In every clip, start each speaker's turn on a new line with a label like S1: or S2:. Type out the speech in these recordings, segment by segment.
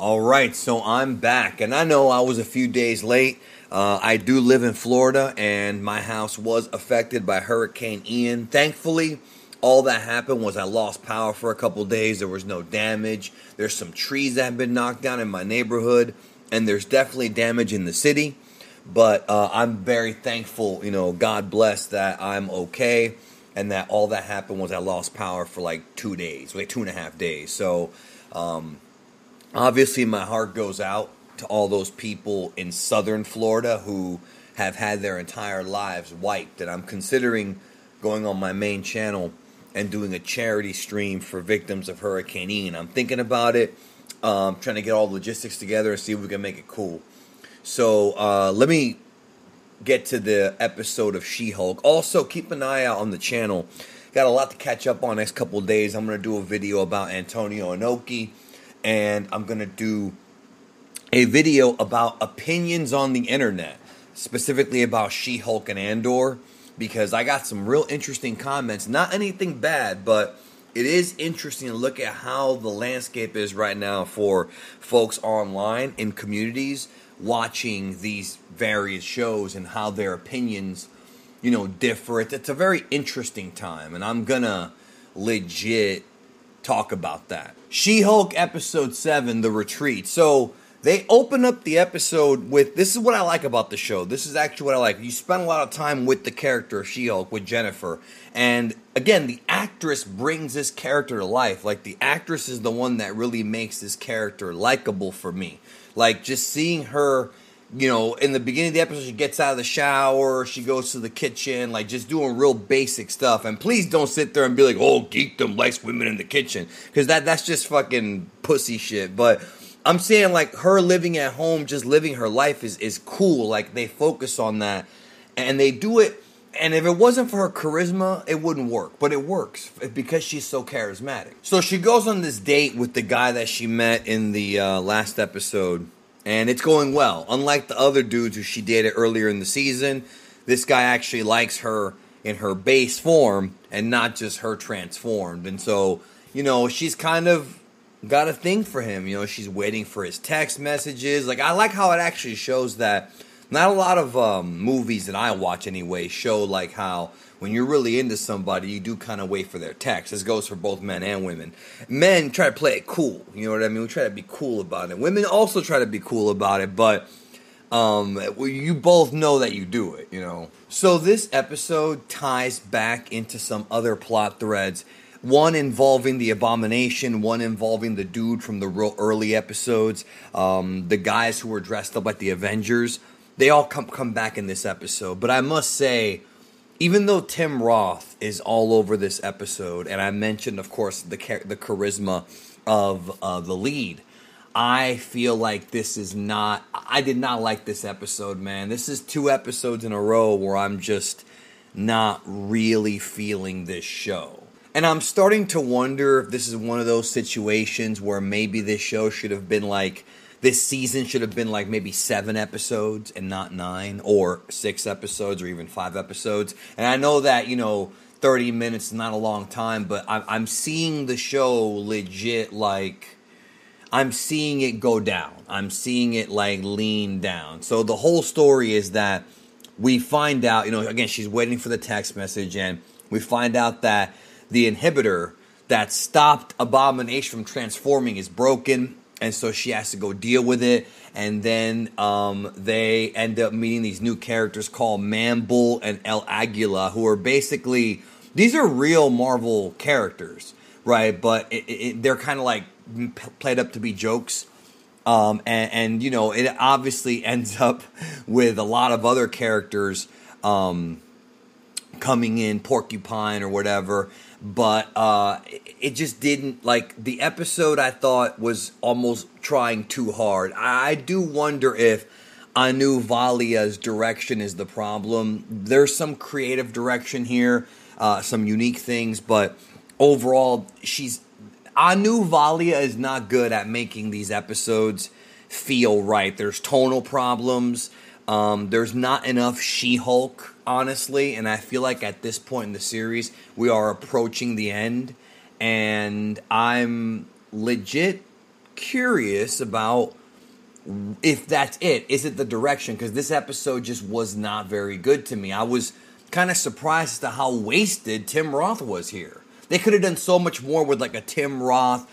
S1: All right, so I'm back, and I know I was a few days late. I do live in Florida, and my house was affected by Hurricane Ian. Thankfully, all that happened was I lost power for a couple days. There was no damage. There's some trees that have been knocked down in my neighborhood, and there's definitely damage in the city. But I'm very thankful, God bless that I'm okay, and that all that happened was I lost power for like 2 days, like 2.5 days. So, obviously, my heart goes out to all those people in southern Florida who have had their entire lives wiped. And I'm considering going on my main channel and doing a charity stream for victims of Hurricane Ian. I'm thinking about it, trying to get all the logistics together and see if we can make it cool. So let me get to the episode of She-Hulk. Also, keep an eye out on the channel. Got a lot to catch up on next couple of days. I'm going to do a video about Antonio Inoki. And I'm going to do a video about opinions on the internet, specifically about She-Hulk and Andor, because I got some real interesting comments. Not anything bad, but it is interesting to look at how the landscape is right now for folks online in communities watching these various shows and how their opinions, differ. It's a very interesting time, and I'm going to legit talk about that. She-Hulk episode 7, The Retreat. So they open up the episode with, this is what I like about the show. This is actually what I like. You spend a lot of time with the character of She-Hulk, with Jennifer. And again, the actress brings this character to life. Like, the actress is the one that really makes this character likable for me. Like, just seeing her, in the beginning of the episode, she gets out of the shower, she goes to the kitchen, like, just doing real basic stuff. And please don't sit there and be like, oh, geekdom likes women in the kitchen, because that's just fucking pussy shit. But I'm saying, like, her living at home, just living her life is cool. Like, they focus on that, and they do it. And if it wasn't for her charisma, it wouldn't work. But it works because she's so charismatic. So she goes on this date with the guy that she met in the last episode, and it's going well. Unlike the other dudes who she dated earlier in the season, this guy actually likes her in her base form and not just her transformed. And so, she's kind of got a thing for him. She's waiting for his text messages. Like, I like how it actually shows that not a lot of movies that I watch anyway show like how when you're really into somebody, you do kind of wait for their text. This goes for both men and women. Men try to play it cool. You know what I mean? We try to be cool about it. Women also try to be cool about it, but you both know that you do it, So this episode ties back into some other plot threads. One involving the Abomination, one involving the dude from the real early episodes, the guys who were dressed up like the Avengers. They all come back in this episode. But I must say, even though Tim Roth is all over this episode, and I mentioned, of course, the charisma of the lead, I feel like this is not... I did not like this episode, man. This is 2 episodes in a row where I'm just not really feeling this show. And I'm starting to wonder if this is one of those situations where maybe this show should have been like... This season should have been like maybe 7 episodes and not 9, or 6 episodes, or even 5 episodes. And I know that, 30 minutes is not a long time, but I'm seeing the show legit, like, I'm seeing it go down. I'm seeing it, like, lean down. So the whole story is that we find out, again, she's waiting for the text message, and we find out that the inhibitor that stopped Abomination from transforming is broken. And so she has to go deal with it. And then they end up meeting these new characters called Man-Bull and El Aguila, who are basically... These are real Marvel characters, right? But they're kind of like played up to be jokes. And it obviously ends up with a lot of other characters coming in, Porcupine or whatever. But it just didn't, like, the episode I thought was almost trying too hard. I do wonder if Anu Valia's direction is the problem. There's some creative direction here, some unique things, but overall, Anu Valia is not good at making these episodes feel right. There's tonal problems. There's not enough She-Hulk, honestly, and I feel like at this point in the series, we are approaching the end, and I'm legit curious about if that's it. Is it the direction? Because this episode just was not very good to me. I was kind of surprised as to how wasted Tim Roth was here. They could have done so much more with like a Tim Roth,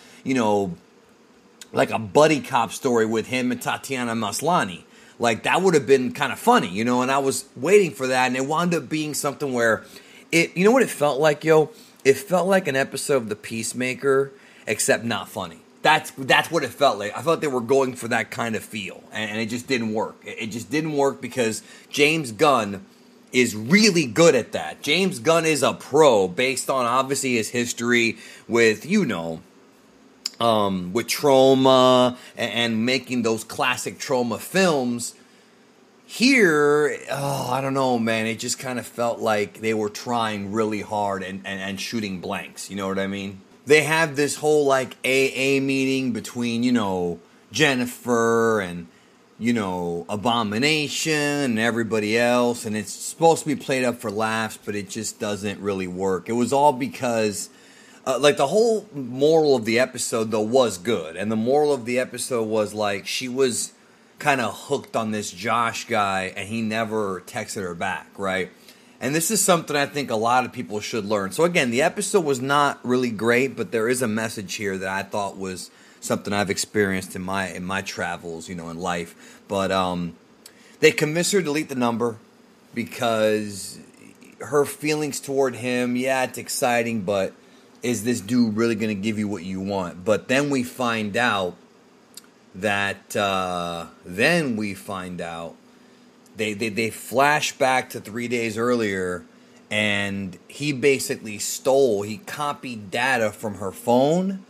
S1: like a buddy cop story with him and Tatiana Maslany. Like, that would have been kind of funny, and I was waiting for that, and it wound up being something where you know what it felt like, yo? It felt like an episode of The Peacemaker, except not funny. That's what it felt like. I felt they were going for that kind of feel, and it just didn't work. It just didn't work because James Gunn is really good at that. James Gunn is a pro based on, obviously, his history with, with Troma and making those classic Troma films. Here, I don't know, man. It just kind of felt like they were trying really hard and shooting blanks. You know what I mean? They have this whole, like, AA meeting between, Jennifer and, Abomination and everybody else. And it's supposed to be played up for laughs, but it just doesn't really work. It was all because, the whole moral of the episode, though, was good. And the moral of the episode was, like, she was kind of hooked on this Josh guy, and he never texted her back, right? And this is something I think a lot of people should learn. So again, the episode was not really great, but there is a message here that I thought was something I've experienced in my travels, in life. But they convinced her to delete the number because her feelings toward him, yeah, it's exciting, but is this dude really going to give you what you want? But then we find out that they flash back to 3 days earlier, and he basically he copied data from her phone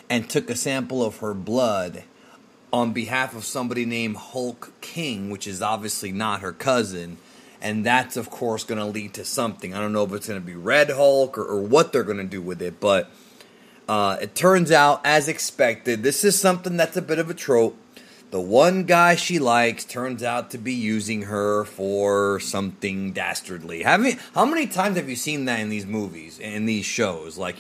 S1: and took a sample of her blood on behalf of somebody named Hulk King, which is obviously not her cousin. And that's, of course, going to lead to something. I don't know if it's going to be Red Hulk or what they're going to do with it, but it turns out, as expected, this is something that's a bit of a trope. The one guy she likes turns out to be using her for something dastardly. How many times have you seen that in these movies, in these shows? Like,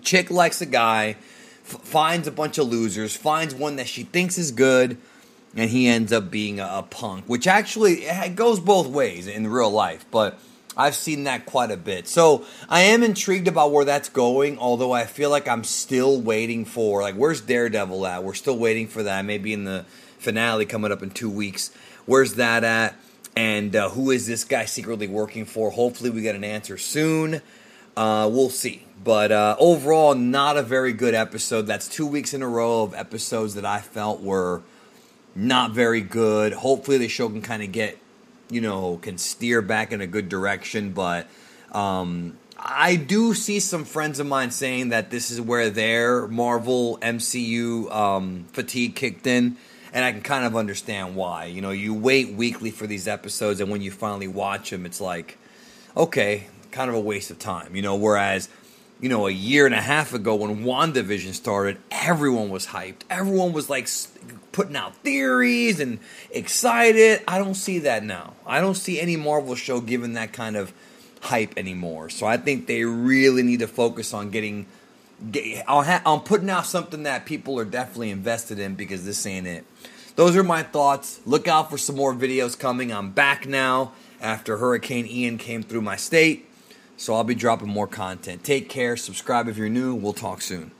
S1: chick likes a guy, finds a bunch of losers, finds one that she thinks is good, and he ends up being a punk. Which actually, it goes both ways in real life, but I've seen that quite a bit. So I am intrigued about where that's going, although I feel like I'm still waiting for, like, where's Daredevil at? We're still waiting for that. Maybe in the finale coming up in 2 weeks. Where's that at? And who is this guy secretly working for? Hopefully we get an answer soon. We'll see. But overall, not a very good episode. That's 2 weeks in a row of episodes that I felt were not very good. Hopefully the show can kind of get, can steer back in a good direction. But I do see some friends of mine saying that this is where their Marvel MCU fatigue kicked in. And I can kind of understand why. You wait weekly for these episodes, and when you finally watch them, it's like, okay, kind of a waste of time. Whereas, a year and a half ago when WandaVision started, everyone was hyped. Everyone was like putting out theories and excited. I don't see that now. I don't see any Marvel show giving that kind of hype anymore. So I think they really need to focus on on putting out something that people are definitely invested in, because this ain't it. Those are my thoughts. Look out for some more videos coming. I'm back now after Hurricane Ian came through my state. So I'll be dropping more content. Take care. Subscribe if you're new. We'll talk soon.